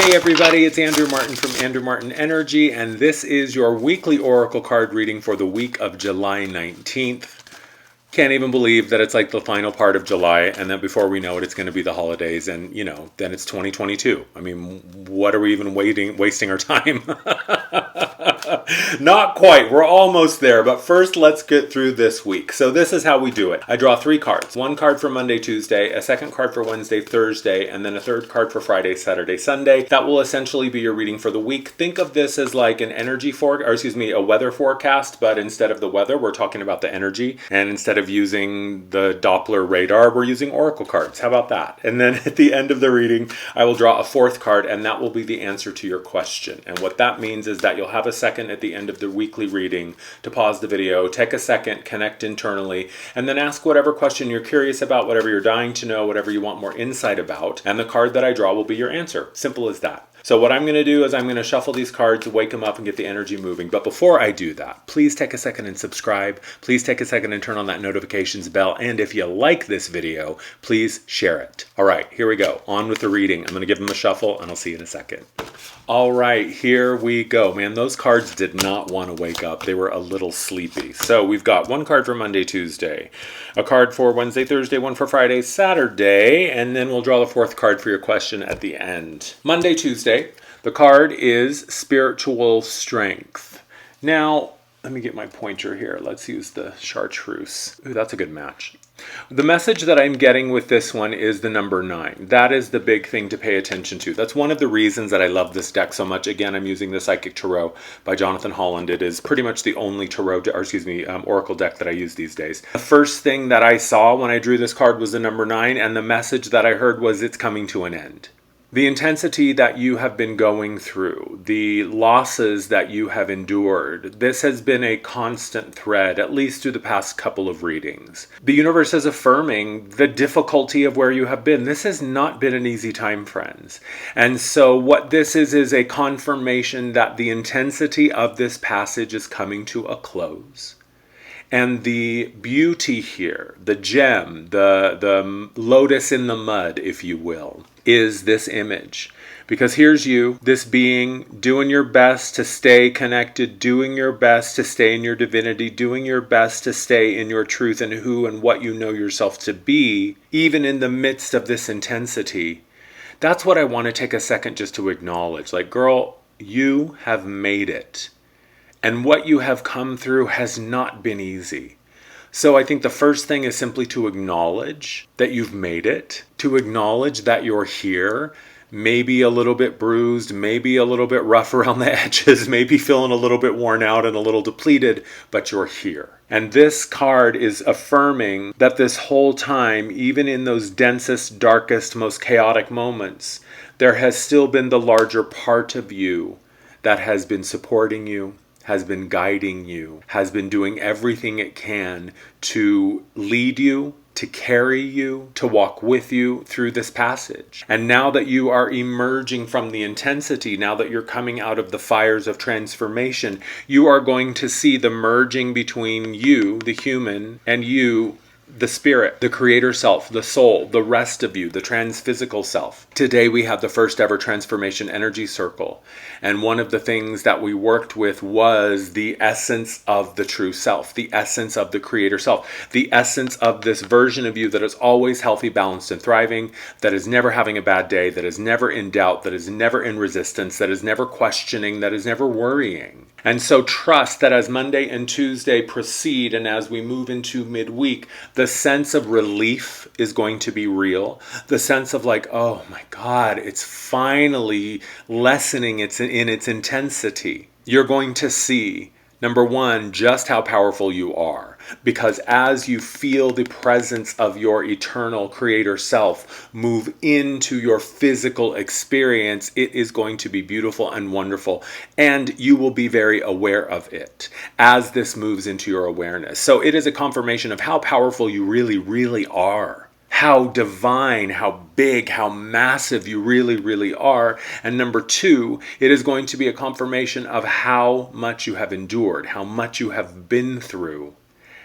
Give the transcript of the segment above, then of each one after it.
Hey everybody, it's Andrew Martin from Andrew Martin Energy, and this is your weekly Oracle card reading for the week of July 19th. Can't even believe that it's like the final part of July, and then before we know it, it's going to be the holidays, and then it's 2022. I mean, what are we even wasting our time? Not quite. We're almost there, but first let's get through this week. So this is how we do it. I draw 3 cards. 1 card for Monday, Tuesday, a second card for Wednesday, Thursday, and then a third card for Friday, Saturday, Sunday. That will essentially be your reading for the week. Think of this as like an a weather forecast, but instead of the weather, we're talking about the energy, and instead of using the Doppler radar, we're using Oracle cards. How about that? And then at the end of the reading, I will draw a 4th card, and that will be the answer to your question. And what that means is that you'll have a second at the end of the weekly reading to pause the video, take a second, connect internally, and then ask whatever question you're curious about, whatever you're dying to know, whatever you want more insight about, and the card that I draw will be your answer. Simple as that. So what I'm going to do is I'm going to shuffle these cards, wake them up, and get the energy moving. But before I do that, please take a second and subscribe. Please take a second and turn on that notifications bell. And if you like this video, please share it. All right, here we go. On with the reading. I'm going to give them a shuffle, and I'll see you in a second. All right, here we go. Man, those cards did not want to wake up. They were a little sleepy. So we've got 1 card for Monday, Tuesday, a card for Wednesday, Thursday, 1 for Friday, Saturday, and then we'll draw the 4th card for your question at the end. Monday, Tuesday, the card is Spiritual Strength. Now, let me get my pointer here. Let's use the chartreuse. Ooh, that's a good match. The message that I'm getting with this one is the number 9. That is the big thing to pay attention to. That's one of the reasons that I love this deck so much. Again, I'm using the Psychic Tarot by Jonathan Holland. It is pretty much the only Oracle deck that I use these days. The first thing that I saw when I drew this card was the number 9, and the message that I heard was it's coming to an end. The intensity that you have been going through, the losses that you have endured, this has been a constant thread, at least through the past couple of readings. The universe is affirming the difficulty of where you have been. This has not been an easy time, friends. And so what this is a confirmation that the intensity of this passage is coming to a close. And the beauty here, the gem, the lotus in the mud, if you will, is this image. Because here's you, this being, doing your best to stay connected, doing your best to stay in your divinity, doing your best to stay in your truth and who and what you know yourself to be, even in the midst of this intensity. That's what I want to take a second just to acknowledge. Like, girl, you have made it. And what you have come through has not been easy. So I think the first thing is simply to acknowledge that you've made it, to acknowledge that you're here, maybe a little bit bruised, maybe a little bit rough around the edges, maybe feeling a little bit worn out and a little depleted, but you're here. And this card is affirming that this whole time, even in those densest, darkest, most chaotic moments, there has still been the larger part of you that has been supporting you, has been guiding you, has been doing everything it can to lead you, to carry you, to walk with you through this passage. And now that you are emerging from the intensity, now that you're coming out of the fires of transformation, you are going to see the merging between you, the human, and you, the spirit, the creator self, the soul, the rest of you, the transphysical self. Today we have the first ever transformation energy circle. And one of the things that we worked with was the essence of the true self, the essence of the creator self, the essence of this version of you that is always healthy, balanced, and thriving, that is never having a bad day, that is never in doubt, that is never in resistance, that is never questioning, that is never worrying. And so trust that as Monday and Tuesday proceed and as we move into midweek, the sense of relief is going to be real. The sense of like, oh my God, it's finally lessening in its intensity. You're going to see, number 1, just how powerful you are. Because as you feel the presence of your eternal creator self move into your physical experience, it is going to be beautiful and wonderful. And you will be very aware of it as this moves into your awareness. So it is a confirmation of how powerful you really, really are. How divine, how big, how massive you really, really are. And number 2, it is going to be a confirmation of how much you have endured, how much you have been through,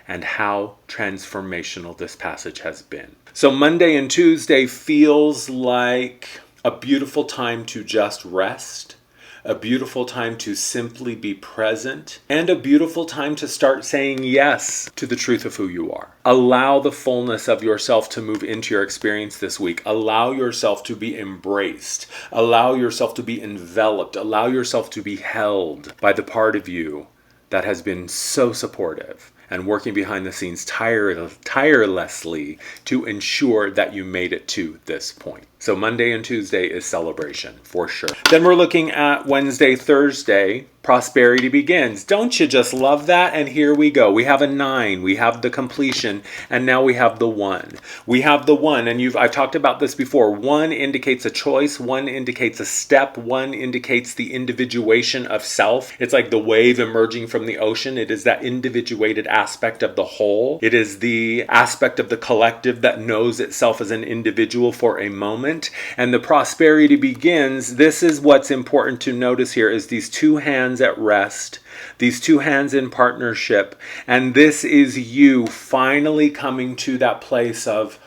and how transformational this passage has been. So Monday and Tuesday feels like a beautiful time to just rest, a beautiful time to simply be present, and a beautiful time to start saying yes to the truth of who you are. Allow the fullness of yourself to move into your experience this week. Allow yourself to be embraced. Allow yourself to be enveloped. Allow yourself to be held by the part of you that has been so supportive and working behind the scenes tirelessly to ensure that you made it to this point. So Monday and Tuesday is celebration, for sure. Then we're looking at Wednesday, Thursday, prosperity begins. Don't you just love that? And here we go. We have a 9, we have the completion, and now we have the 1. We have the 1, and I've talked about this before. 1 indicates a choice, 1 indicates a step, 1 indicates the individuation of self. It's like the wave emerging from the ocean. It is that individuated aspect of the whole. It is the aspect of the collective that knows itself as an individual for a moment. And the prosperity begins. This is what's important to notice here, is these 2 hands at rest, these 2 hands in partnership, and this is you finally coming to that place of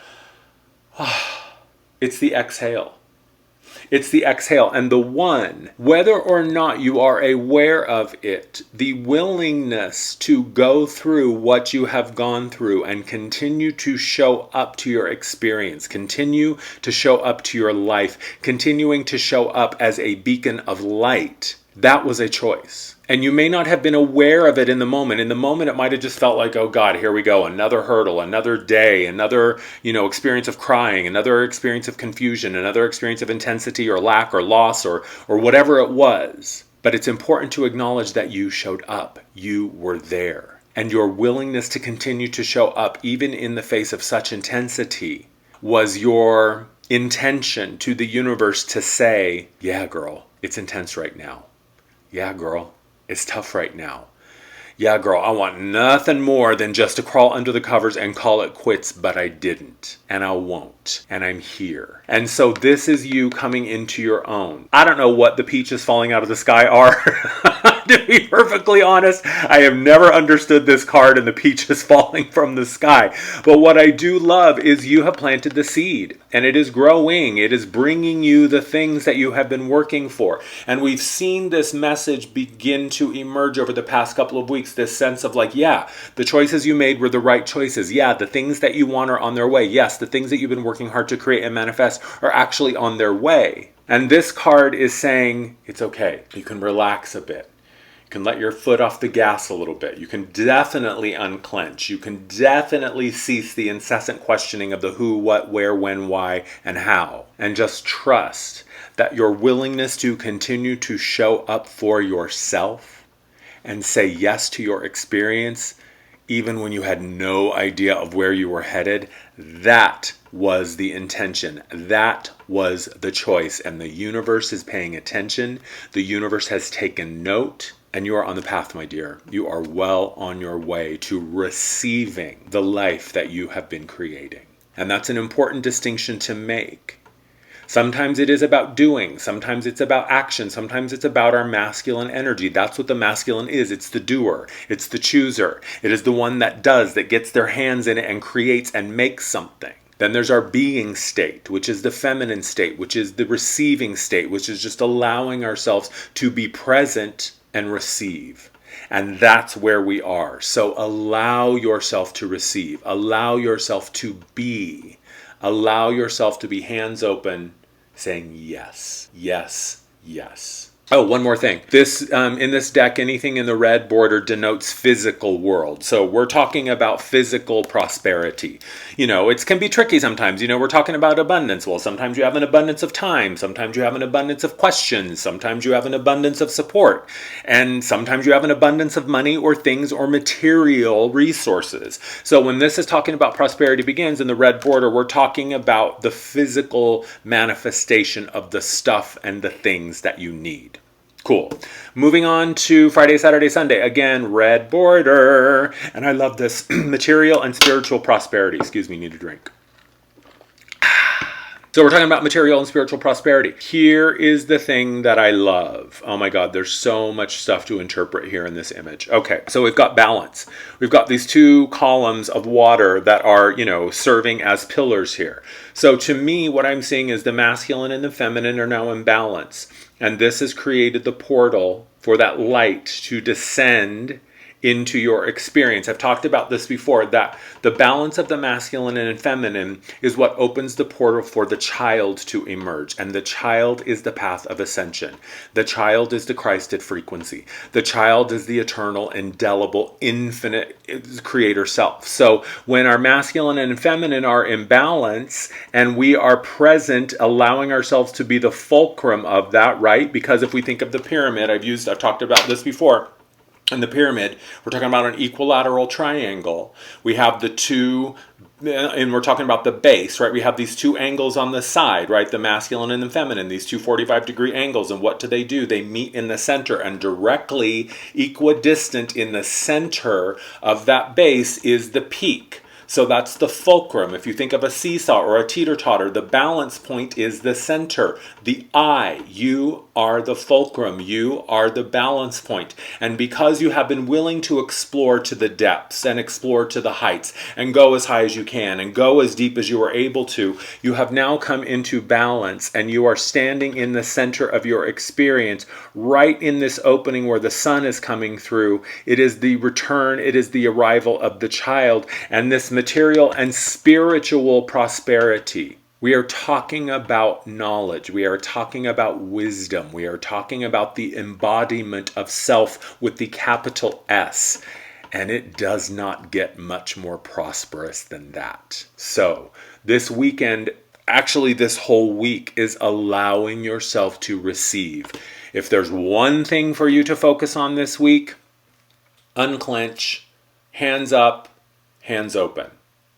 it's the exhale. It's the exhale. And the 1, whether or not you are aware of it, the willingness to go through what you have gone through and continue to show up to your experience, continue to show up to your life, continuing to show up as a beacon of light, that was a choice. And you may not have been aware of it in the moment. In the moment, it might have just felt like, oh God, here we go. Another hurdle, another day, another, experience of crying, another experience of confusion, another experience of intensity or lack or loss or whatever it was. But it's important to acknowledge that you showed up. You were there. And your willingness to continue to show up, even in the face of such intensity, was your intention to the universe to say, yeah, girl, it's intense right now. Yeah, girl, it's tough right now. Yeah, girl, I want nothing more than just to crawl under the covers and call it quits, but I didn't, and I won't, and I'm here. And so this is you coming into your own. I don't know what the peaches falling out of the sky are. To be perfectly honest, I have never understood this card and the peaches falling from the sky. But what I do love is you have planted the seed, and it is growing. It is bringing you the things that you have been working for. And we've seen this message begin to emerge over the past couple of weeks, this sense of like, yeah, the choices you made were the right choices. Yeah, the things that you want are on their way. Yes, the things that you've been working hard to create and manifest are actually on their way. And this card is saying, it's okay. You can relax a bit. You can let your foot off the gas a little bit. You can definitely unclench. You can definitely cease the incessant questioning of the who, what, where, when, why, and how. And just trust that your willingness to continue to show up for yourself and say yes to your experience, even when you had no idea of where you were headed, that was the intention. That was the choice. And the universe is paying attention. The universe has taken note. And you are on the path, my dear. You are well on your way to receiving the life that you have been creating. And that's an important distinction to make. Sometimes it is about doing. Sometimes it's about action. Sometimes it's about our masculine energy. That's what the masculine is. It's the doer. It's the chooser. It is the one that does, that gets their hands in it and creates and makes something. Then there's our being state, which is the feminine state, which is the receiving state, which is just allowing ourselves to be present and receive. And that's where we are. So allow yourself to receive. Allow yourself to be. Allow yourself to be hands open, saying yes, yes, yes. Oh, one more thing. This in this deck, anything in the red border denotes physical world. So we're talking about physical prosperity. It can be tricky sometimes. We're talking about abundance. Well, sometimes you have an abundance of time. Sometimes you have an abundance of questions. Sometimes you have an abundance of support. And sometimes you have an abundance of money or things or material resources. So when this is talking about prosperity begins in the red border, we're talking about the physical manifestation of the stuff and the things that you need. Cool. Moving on to Friday, Saturday, Sunday. Again, red border. And I love this. Material and spiritual prosperity. Excuse me, need a drink. So we're talking about material and spiritual prosperity. Here is the thing that I love. Oh my God, there's so much stuff to interpret here in this image. Okay, so we've got balance. We've got these two columns of water that are, serving as pillars here. So to me, what I'm seeing is the masculine and the feminine are now in balance. And this has created the portal for that light to descend into your experience. I've talked about this before, that the balance of the masculine and feminine is what opens the portal for the child to emerge. And the child is the path of ascension. The child is the Christed frequency. The child is the eternal, indelible, infinite creator self. So when our masculine and feminine are in balance and we are present, allowing ourselves to be the fulcrum of that, right? Because if we think of the pyramid, I've talked about this before. In the pyramid, we're talking about an equilateral triangle. We have the two, and we're talking about the base, right? We have these two angles on the side, right? The masculine and the feminine, these two 45-degree angles. And what do? They meet in the center, and directly equidistant in the center of that base is the peak. So that's the fulcrum. If you think of a seesaw or a teeter-totter, the balance point is the center, the eye. You are the fulcrum. You are the balance point. And because you have been willing to explore to the depths and explore to the heights and go as high as you can and go as deep as you are able to, you have now come into balance, and you are standing in the center of your experience, right in this opening where the sun is coming through. It is the return, it is the arrival of the child, and this material and spiritual prosperity. We are talking about knowledge. We are talking about wisdom. We are talking about the embodiment of self with the capital S. And it does not get much more prosperous than that. So this weekend, actually this whole week, is allowing yourself to receive. If there's one thing for you to focus on this week, unclench, hands up, hands open.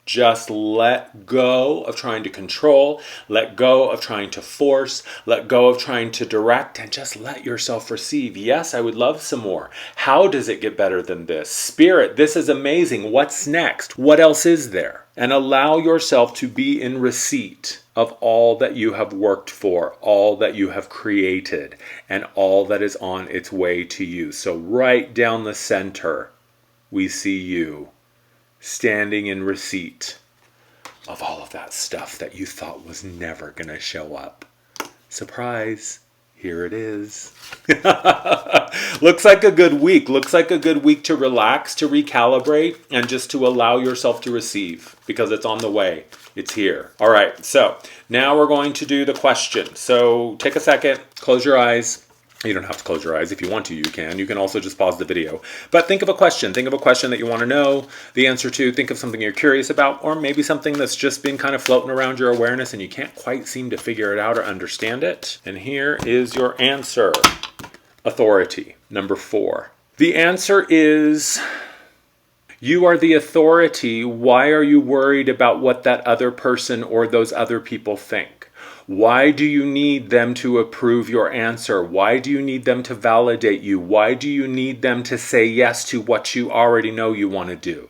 Just let go of trying to control, let go of trying to force, let go of trying to direct, and just let yourself receive. Yes, I would love some more. How does it get better than this? Spirit, this is amazing. What's next? What else is there? And allow yourself to be in receipt of all that you have worked for, all that you have created, and all that is on its way to you. So right down the center, we see you, standing in receipt of all of that stuff that you thought was never going to show up. Surprise, here it is. Looks like a good week. Looks like a good week to relax, to recalibrate, and just to allow yourself to receive, because it's on the way. It's here. All right, so now we're going to do the question. So take a second, close your eyes. You don't have to close your eyes. If you want to, you can. You can also just pause the video. But think of a question. Think of a question that you want to know the answer to. Think of something you're curious about, or maybe something that's just been kind of floating around your awareness and you can't quite seem to figure it out or understand it. And here is your answer. Authority, number 4. The answer is, you are the authority. Why are you worried about what that other person or those other people think? Why do you need them to approve your answer? Why do you need them to validate you? Why do you need them to say yes to what you already know you want to do?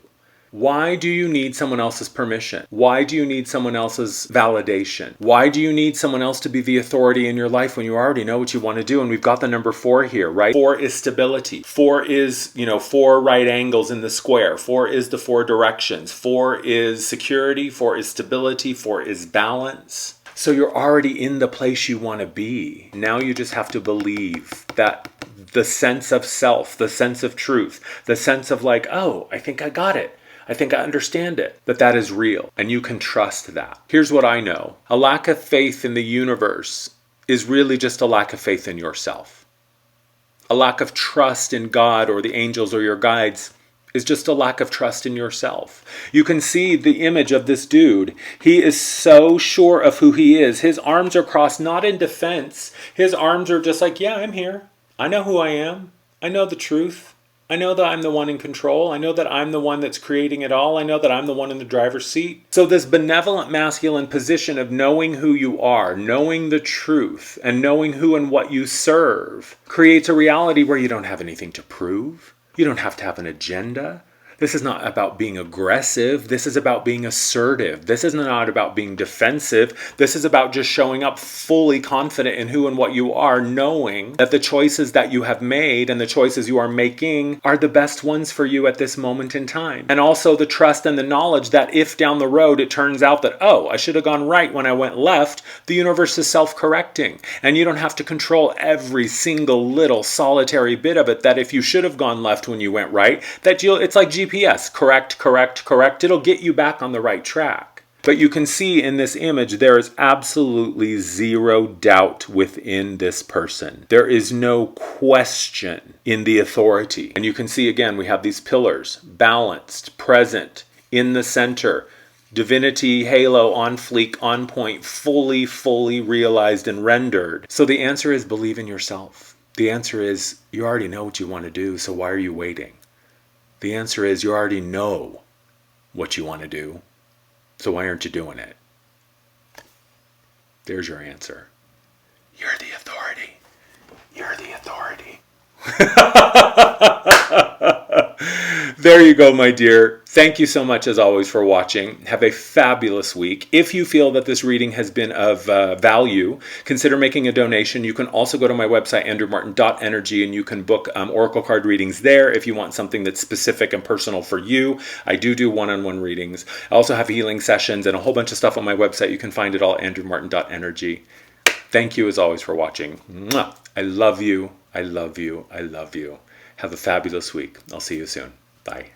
Why do you need someone else's permission? Why do you need someone else's validation? Why do you need someone else to be the authority in your life when you already know what you want to do? And we've got the number 4 here, right? 4 is stability. 4 is, 4 right angles in the square. 4 is the 4 directions. 4 is security. 4 is stability. 4 is balance. So you're already in the place you want to be. Now you just have to believe that the sense of self, the sense of truth, the sense of like, oh, I think I got it. I think I understand it, that is real, and you can trust that. Here's what I know. A lack of faith in the universe is really just a lack of faith in yourself. A lack of trust in God or the angels or your guides is just a lack of trust in yourself. You can see the image of this dude. He is so sure of who he is. His arms are crossed, not in defense. His arms are just like, yeah, I'm here. I know who I am. I know the truth. I know that I'm the one in control. I know that I'm the one that's creating it all. I know that I'm the one in the driver's seat. So this benevolent masculine position of knowing who you are, knowing the truth, and knowing who and what you serve creates a reality where you don't have anything to prove. You don't have to have an agenda. This is not about being aggressive. This is about being assertive. This is not about being defensive. This is about just showing up fully confident in who and what you are, knowing that the choices that you have made and the choices you are making are the best ones for you at this moment in time. And also the trust and the knowledge that if down the road it turns out that, oh, I should have gone right when I went left, the universe is self-correcting. And you don't have to control every single little solitary bit of it, that if you should have gone left when you went right, that it's like GPS, correct, correct, correct. It'll get you back on the right track. But you can see in this image, there is absolutely zero doubt within this person. There is no question in the authority. And you can see again, we have these pillars, balanced, present, in the center, divinity, halo, on fleek, on point, fully realized and rendered. So the answer is believe in yourself. The answer is you already know what you want to do, so why are you waiting? The answer is you already know what you want to do, so why aren't you doing it? There's your answer. You're the authority. You're the authority. There you go, my dear. Thank you so much, as always, for watching. Have a fabulous week. If you feel that this reading has been of value, consider making a donation. You can also go to my website, andrewmartin.energy, and you can book oracle card readings there if you want something that's specific and personal for you. I do one-on-one readings. I also have healing sessions and a whole bunch of stuff on my website. You can find it all at andrewmartin.energy. Thank you, as always, for watching. Mwah! I love you. I love you. I love you. Have a fabulous week. I'll see you soon. Bye.